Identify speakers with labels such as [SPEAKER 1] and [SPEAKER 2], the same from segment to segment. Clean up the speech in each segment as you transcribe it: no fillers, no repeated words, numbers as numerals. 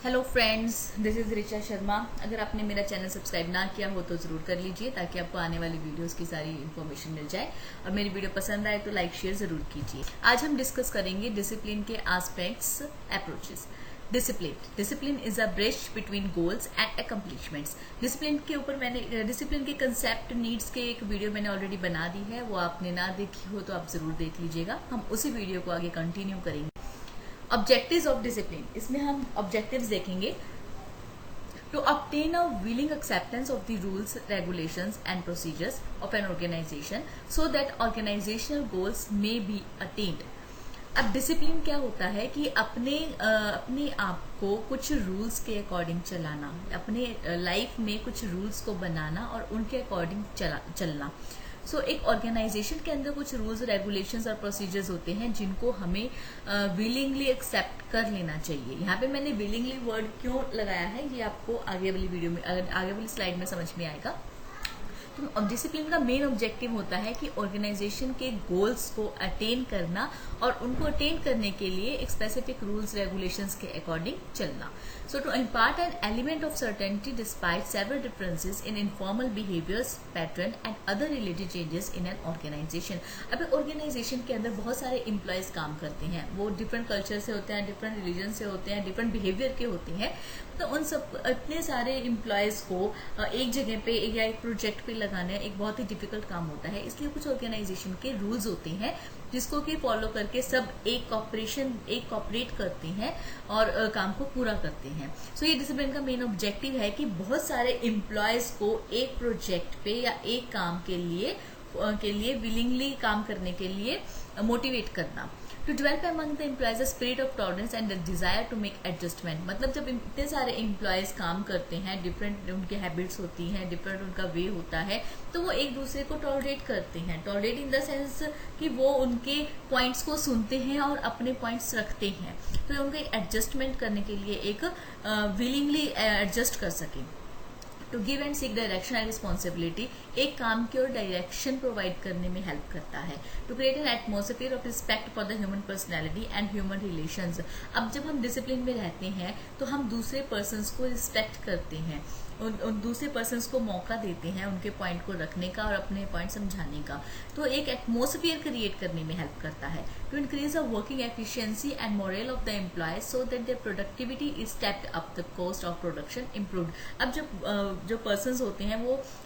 [SPEAKER 1] Hello friends, this is Richa Sharma. अगर आपने मेरा चैनल सब्सक्राइब ना किया हो तो ज़रूर कर लीजिए ताकि आपको आने वाली वीडियोस की सारी इन्फॉर्मेशन मिल जाए। और मेरी वीडियो पसंद आए तो लाइक शेयर ज़रूर कीजिए। आज हम डिस्कस करेंगे डिसिप्लिन के aspects, approaches. Discipline is a bridge between goals and accomplishments. Discipline के ऊपर मैंने डिसिप्लिन के कंसेप्ट नीड्स के एक वीडियो मैंने ऑलरेडी बना दी है, वो आपने ना देखी हो तो आप ज़रूर देख लीजिएगा। हम उसी वीडियो को आगे कंटिन्यू करेंगे। ऑब्जेक्टिव्स ऑफ डिसिप्लिन, इसमें हम ऑब्जेक्टिव्स देखेंगे। To obtain a willing acceptance of the rules, regulations and procedures of an organization so that organizational goals may be attained। अब डिसिप्लिन क्या होता है कि अपने आप को कुछ रूल्स के अकॉर्डिंग चलाना, अपने लाइफ में कुछ रूल्स को बनाना और उनके अकॉर्डिंग चलना। एक ऑर्गेनाइजेशन के अंदर कुछ रूल्स, रेगुलेशंस और प्रोसीजर्स होते हैं जिनको हमें विलिंगली एक्सेप्ट कर लेना चाहिए। यहाँ पे मैंने विलिंगली वर्ड क्यों लगाया है ये आपको आगे वाली वीडियो में, आगे वाली स्लाइड में समझ में आएगा। तो डिसिप्लिन का मेन ऑब्जेक्टिव होता है कि ऑर्गेनाइजेशन के गोल्स को अटेन करना और उनको अटेन करने के लिए एक स्पेसिफिक रूल्स, रेगुलेशंस के अकॉर्डिंग चलना। So to impart an element of certainty despite several differences in informal behaviours, pattern and other related changes in an organisation. अब ऑर्गेनाइजेशन के अंदर बहुत सारे एम्प्लॉयज काम करते हैं, वो डिफरेंट कल्चर से होते हैं, डिफरेंट रिलीजन से होते हैं, डिफरेंट बिहेवियर के होते हैं। तो उन सब इतने सारे एम्प्लॉयज को एक जगह पे या एक प्रोजेक्ट पे लगाना एक बहुत ही डिफिकल्ट काम होता है। इसलिए कुछ ऑर्गेनाइजेशन के रूल्स होते हैं जिसको कि फॉलो करके सब एक कॉपरेट करते हैं और काम को पूरा करते हैं। ये डिसिप्लिन का मेन ऑब्जेक्टिव है कि बहुत सारे एम्प्लॉयज को एक प्रोजेक्ट पे या एक काम के लिए विलिंगली काम करने के लिए मोटिवेट करना। To develop among the employees a spirit of tolerance and the desire to make adjustment. मतलब जब इतने सारे एम्प्लॉयज काम करते हैं, डिफरेंट उनके हैबिट्स होती हैं, डिफरेंट उनका वे होता है, तो वो एक दूसरे को टॉलरेट करते हैं। टॉलरेट इन द सेंस कि वो उनके पॉइंट्स को सुनते हैं और अपने पॉइंट्स रखते हैं, तो उनके एडजस्टमेंट करने के लिए एक विलिंगली एडजस्ट कर सकें। To give and seek direction and responsibility, एक काम की और डायरेक्शन प्रोवाइड करने में हेल्प करता है। To create an atmosphere of respect for the human personality and human relations. अब जब हम डिसिप्लिन में रहते हैं तो हम दूसरे पर्सन्स को रिस्पेक्ट करते हैं, उन दूसरे पर्सन्स को मौका देते हैं उनके पॉइंट को रखने का और अपने पॉइंट समझाने का। तो एक एटमोसफियर क्रिएट करने में हेल्प करता है। To increase the working efficiency and morale of the employees so that their productivity is stepped up, the cost of production improved. अब जो पर्सन्स होते हैं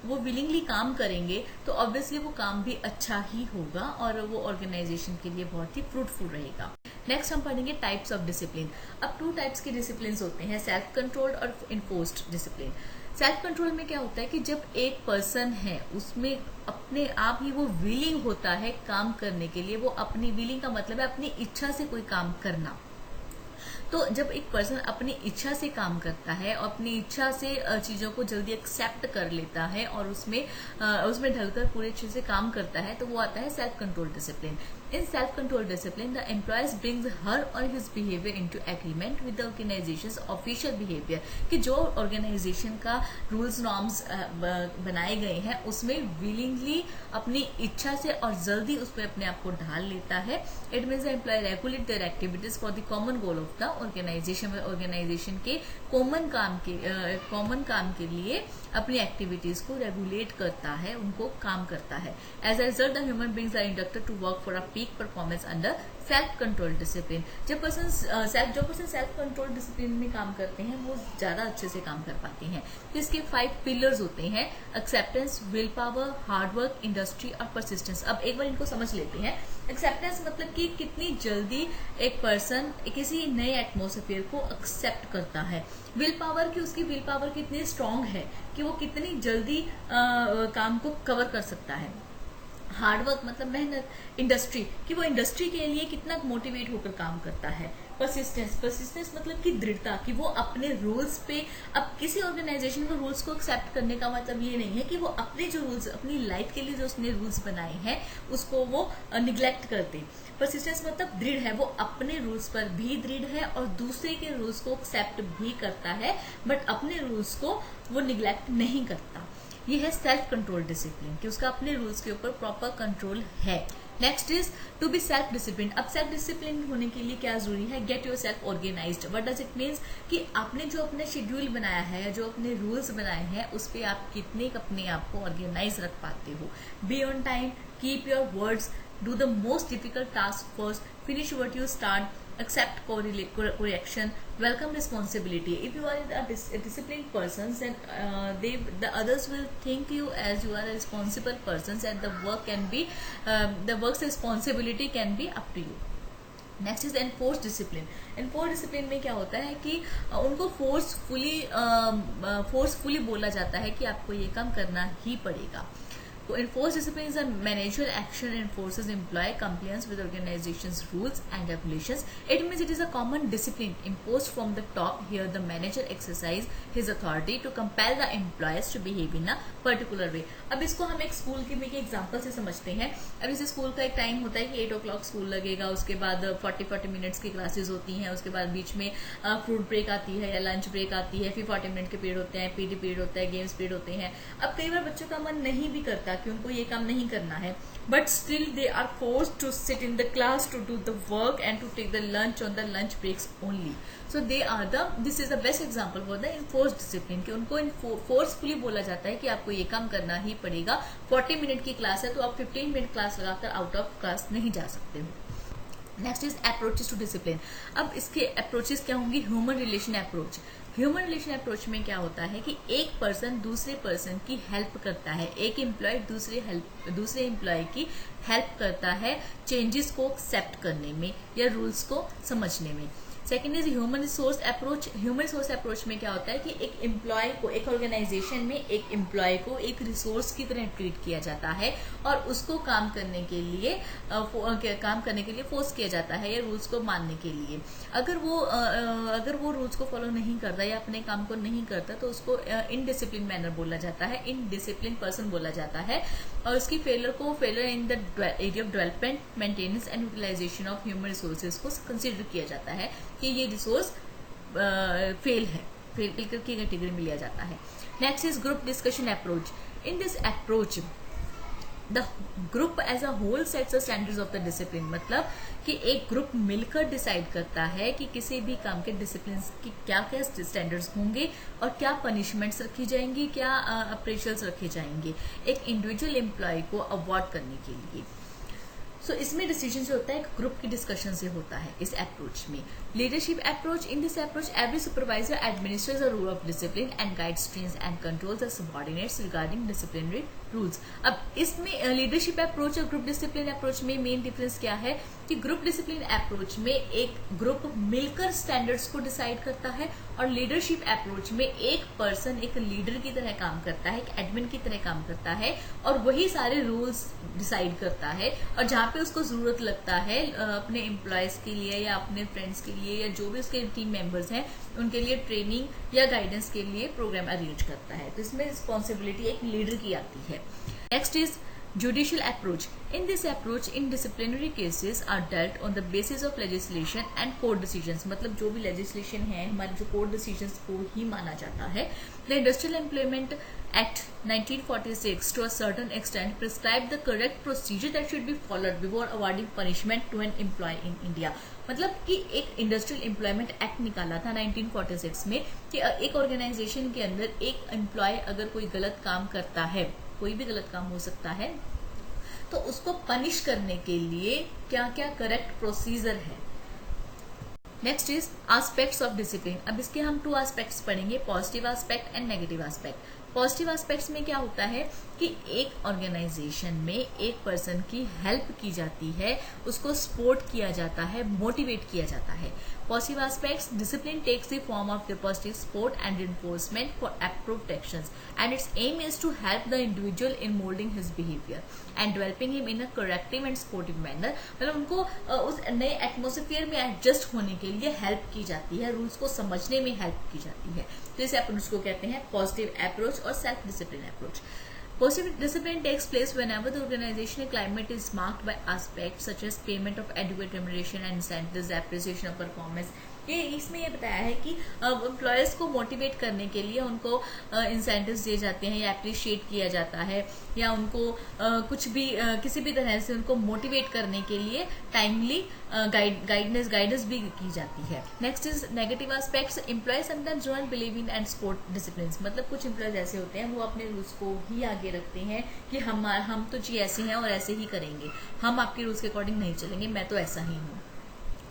[SPEAKER 1] वो विलिंगली काम करेंगे तो ऑब्वियसली वो काम भी अच्छा ही होगा और वो ऑर्गेनाइजेशन के लिए बहुत ही फ्रूटफुल रहेगा। नेक्स्ट हम पढ़ेंगे टाइप्स ऑफ डिसिप्लिन। अब 2 टाइप्स के डिसिप्लिन होते हैं, सेल्फ कंट्रोल्ड और इन्फोर्स्ड डिसिप्लिन। सेल्फ कंट्रोल में क्या होता है कि जब एक पर्सन है उसमें अपने आप ही वो विलिंग होता है काम करने के लिए, वो अपनी विलिंग का मतलब है अपनी इच्छा से कोई काम करना। तो जब एक पर्सन अपनी इच्छा से काम करता है और अपनी इच्छा से चीजों को जल्दी एक्सेप्ट कर लेता है और उसमें ढलकर पूरे अच्छे से काम करता है, तो वो आता है self control discipline. In self control discipline the employees brings her or his behaviour into agreement with the organisations official behaviour, कि जो ऑर्गेनाइजेशन का रूल्स नॉर्म्स बनाए गए हैं उसमें विलिंगली अपनी इच्छा से और जल्दी उसमें अपने आप को ढाल लेता है। It means the employee regulate their activities for the common goal of the organization के कॉमन काम के लिए अपनी एक्टिविटीज को रेगुलेट करता है, उनको काम करता है। As a result the human beings are inducted to work for a peak performance under self control discipline. जो पर्सन सेल्फ कंट्रोल डिसिप्लिन में काम करते हैं वो ज्यादा अच्छे से काम कर पाते हैं। तो इसके 5 पिलर्स होते हैं, acceptance, will power, hard work, industry और परसिस्टेंस। अब एक बार इनको समझ लेते हैं। एक्सेप्टेंस मतलब कि कितनी जल्दी एक पर्सन किसी नए एटमोसफियर को एक्सेप्ट करता है। विल पावर की उसकी विल पावर कितनी स्ट्रांग है कि वो कितनी जल्दी काम को कवर कर सकता है। हार्ड वर्क मतलब मेहनत। इंडस्ट्री कि वो इंडस्ट्री के लिए कितना मोटिवेट होकर काम करता है। परसिस्टेंस मतलब कि दृढ़ता, कि वो अपने रूल्स पे, अब किसी ऑर्गेनाइजेशन को रूल्स को एक्सेप्ट करने का मतलब ये नहीं है कि वो अपने जो रूल्स, अपनी लाइफ के लिए जो उसने रूल्स बनाए हैं उसको वो निग्लेक्ट करते। परसिस्टेंस मतलब दृढ़ है, वो अपने रूल्स पर भी दृढ़ है और दूसरे के रूल्स को एक्सेप्ट भी करता है, बट अपने रूल्स को वो निग्लेक्ट नहीं करता। ये है सेल्फ कंट्रोल डिसिप्लिन कि उसका अपने रूल्स के ऊपर प्रॉपर कंट्रोल है। Next is to be self discipline. अब सेल्फ डिसिप्लिन होने के लिए क्या जरूरी है? Get yourself organized. What does it means कि आपने जो अपना शेड्यूल बनाया है, जो अपने रूल्स बनाए हैं, उस पर आप कितने अपने आप को ऑर्गेनाइज रख पाते हो। Be on time, keep your words, do the most difficult task first, finish what you start, accept correction, welcome responsibility. If you are a disciplined person, then the others will think you as you are a responsible person, and the work can be the work's responsibility can be up to you. Next is enforce discipline. Enforce discipline में क्या होता है कि उनको forcefully बोला जाता है कि आपको ये काम करना ही पड़ेगा। तो enforced discipline is a managerial action and enforces employee compliance with organization's rules and regulations. It means it is a common discipline imposed from the top. Here the manager exercise his authority to compel the employees to behave in a particular way. अब इसको हम एक school के में example से समझते हैं। अब इस स्कूल का एक टाइम होता है कि 8 o'clock स्कूल लगेगा, उसके बाद 40 मिनट्स की क्लासेस होती हैं, उसके बाद बीच में फ्रूट ब्रेक आती है या लंच ब्रेक आती है, फिर 40 मिनट के पीरियड होते हैं, पीटी पीरियड होता है, गेम्स पीरियड होते हैं। अब कई बार बच्चों का मन नहीं भी करता कि उनको ये काम नहीं करना है, but still they are forced to sit in the class to do the work and to take the lunch on the lunch breaks only. So they are this is the best example for the enforced discipline कि उनको forcefully बोला जाता है कि आपको ये काम करना ही पड़ेगा। 40 मिनट की क्लास है तो आप 15 मिनट क्लास लगाकर आउट ऑफ क्लास नहीं जा सकते हो। Next is approaches to discipline. अब इसके अप्रोचेस क्या होंगी? Human relation approach. Human relation approach में क्या होता है कि एक पर्सन दूसरे पर्सन की हेल्प करता है, एक एम्प्लॉय दूसरे एम्प्लॉय की हेल्प करता है चेंजेस को एक्सेप्ट करने में या रूल्स को समझने में। Second is human resource approach. Human resource approach में क्या होता है कि एक एम्प्लॉय को, एक ऑर्गेनाइजेशन में एक एम्प्लॉय को एक रिसोर्स की तरह ट्रीट किया जाता है और उसको काम करने के लिए फोर्स किया जाता है या रूल्स को मानने के लिए। अगर वो रूल्स को फॉलो नहीं करता या अपने काम को नहीं करता तो उसको इनडिसिप्लिन मैनर बोला जाता है, इनडिसिप्लिन पर्सन बोला जाता है। और उसकी failure in the area of development, maintenance and utilization of human resources को कंसिडर किया जाता है कि ये रिसोर्स फेल की कैटेगरी में लिया जाता है। Next is group discussion approach. In this approach the group as a whole sets the standards of the discipline. मतलब कि एक ग्रुप मिलकर डिसाइड करता है कि किसी भी काम के डिसिप्लिन की क्या क्या स्टैंडर्ड्स होंगे और क्या पनिशमेंट्स रखी जाएंगी, क्या अप्रेशल्स रखे जाएंगे एक इंडिविजुअल एम्प्लॉय को अवॉर्ड करने के लिए। सो इसमें डिसीजन जो होता है एक ग्रुप की डिस्कशन से होता है इस अप्रोच में। Leadership approach. In this approach every supervisor administrates the rule of discipline and guides, trains and controls the subordinates regarding disciplinary rules. अब इसमें लीडरशिप अप्रोच और ग्रुप डिसिप्लिन अप्रोच में मेन डिफरेंस क्या है कि ग्रुप डिसिप्लिन अप्रोच में एक group मिलकर स्टैंडर्ड्स को डिसाइड करता है और लीडरशिप अप्रोच में एक पर्सन एक लीडर की तरह काम करता है, एक एडमिन की तरह काम करता है और वही सारे रूल्स डिसाइड करता है। और जहां पे उसको जरूरत लगता है अपने एम्प्लॉयज के लिए या अपने फ्रेंड्स के लिए या जो भी उसके टीम मेंबर्स हैं उनके लिए ट्रेनिंग या गाइडेंस के लिए प्रोग्राम अरेंज करता है। तो इसमें रिस्पॉन्सिबिलिटी एक लीडर की आती है। Next is judicial approach. In this approach, in disciplinary cases are dealt on the basis of legislation and court decisions. मतलब जो भी legislation है हमारे जो court decisions को ही माना जाता है। The Industrial Employment Act 1946 to a certain extent prescribe the correct procedure that should be followed before awarding punishment to an employee in India. मतलब कि एक इंडस्ट्रियल एम्प्लॉयमेंट एक्ट निकाला था 1946 में कि एक ऑर्गेनाइजेशन के अंदर एक एम्प्लॉय अगर कोई गलत काम करता है, कोई भी गलत काम हो सकता है, तो उसको पनिश करने के लिए क्या क्या करेक्ट प्रोसीजर है। Next is aspects of discipline. अब इसके हम 2 एस्पेक्ट्स पढ़ेंगे, positive aspect and negative aspect. Positive aspects में क्या होता है कि एक ऑर्गेनाइजेशन में एक पर्सन की हेल्प की जाती है, उसको सपोर्ट किया जाता है, मोटिवेट किया जाता है। Positive aspects, discipline takes the form of the positive support and enforcement for approved actions and its aim is to help the individual in moulding his behaviour and developing him in a corrective and supportive manner. मतलब उनको उस नए atmosphere में adjust होने के लिए help की जाती है, रूल्स को समझने में हेल्प की जाती है। तो इस अप्रोच को कहते हैं पॉजिटिव अप्रोच और self discipline approach. Positive discipline takes place whenever the organizational climate is marked by aspects such as payment of adequate remuneration and incentives, appreciation of performance, ये इसमें ये बताया है कि एम्प्लॉयर्स को मोटिवेट करने के लिए उनको इंसेंटिव्स दिए जाते हैं या अप्रिशिएट किया जाता है, या उनको कुछ भी किसी भी तरह से उनको मोटिवेट करने के लिए टाइमली गाइडेंस भी की जाती है। Next is negative aspects. Employee sometimes don't believe in and support discipline. मतलब कुछ एम्प्लॉयज ऐसे होते हैं वो अपने रूल्स को ही आगे रखते हैं कि हम तो जी ऐसे हैं और ऐसे ही करेंगे, हम आपके रूल्स के अकॉर्डिंग नहीं चलेंगे, मैं तो ऐसा ही हूँ।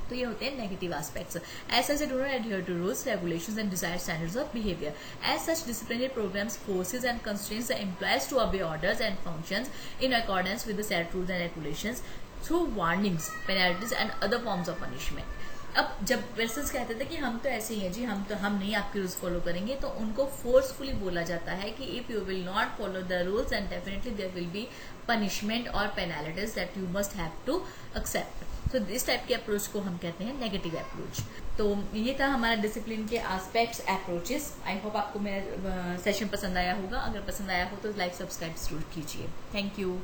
[SPEAKER 1] तो ये होते हैं negative aspects. As such they do not adhere to rules, regulations and desired standards of behaviour. As such disciplinary programmes forces and constraints the employees to obey orders and function in accordance with the set rules and regulations through warnings, penalties and other forms of punishment. अब जब persons कहते थे कि हम तो ऐसे ही हैं जी, हम नहीं आपके रूल्स फॉलो करेंगे, तो उनको फोर्सफुली बोला जाता है कि if you will not follow the rules and definitely there will be punishment or penalties that you must have to accept. तो इस टाइप के अप्रोच को हम कहते हैं नेगेटिव अप्रोच। तो ये था हमारा डिसिप्लिन के एस्पेक्ट्स, अप्रोचेस। आई होप आपको मेरा सेशन पसंद आया होगा। अगर पसंद आया हो तो लाइक सब्सक्राइब जरूर कीजिए। Thank you.